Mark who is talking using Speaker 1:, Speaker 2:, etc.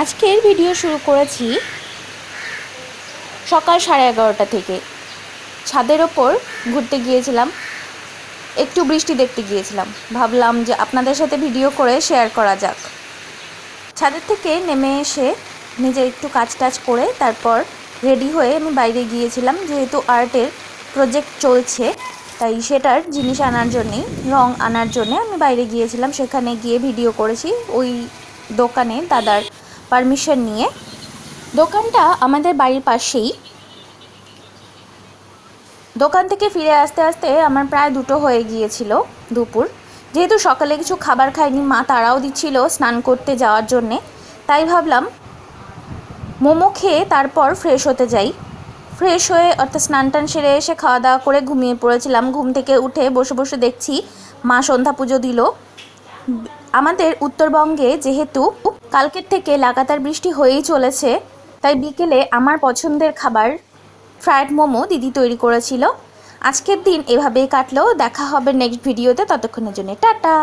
Speaker 1: আজকের ভিডিও শুরু করেছি সকাল 11:30 থেকে। ছাদের ওপর ঘুরতে গিয়েছিলাম, একটু বৃষ্টি দেখতে গিয়েছিলাম। ভাবলাম যে আপনাদের সাথে ভিডিও করে শেয়ার করা যাক। ছাদের থেকে নেমে এসে নিজে একটু কাজ করে তারপর রেডি হয়ে আমি বাইরে গিয়েছিলাম, যেহেতু আর্টের প্রজেক্ট চলছে তাই সেটার জিনিস আনার জন্যে, রং আনার জন্যে আমি বাইরে গিয়েছিলাম। সেখানে গিয়ে ভিডিও করেছি ওই দোকানে দাদার পারমিশন নিয়ে। দোকানটা আমাদের বাড়ির পাশেই। দোকান থেকে ফিরে আসতে আসতে আমার প্রায় 2টো হয়ে গিয়েছিল দুপুর। যেহেতু সকালে কিছু খাবার খাইনি, মা তাড়াও দিচ্ছিল স্নান করতে যাওয়ার জন্যে, তাই ভাবলাম মোমো খেয়ে তারপর ফ্রেশ হতে যাই। ফ্রেশ হয়ে অর্থাৎ স্নান টান সেরে এসে খাওয়া দাওয়া করে ঘুমিয়ে পড়েছিলাম। ঘুম থেকে উঠে বসে বসে দেখছি মা সন্ধ্যা পুজো দিল। আমাদের উত্তরবঙ্গে যেহেতু কালকের থেকে লাগাতার বৃষ্টি হয়েই চলেছে, তাই বিকেলে আমার পছন্দের খাবার ফ্রায়েড মোমো দিদি তৈরি করেছিল। আজকের দিন এভাবেই কাটলো। দেখা হবে নেক্সট ভিডিওতে, ততক্ষণের জন্য টাটা।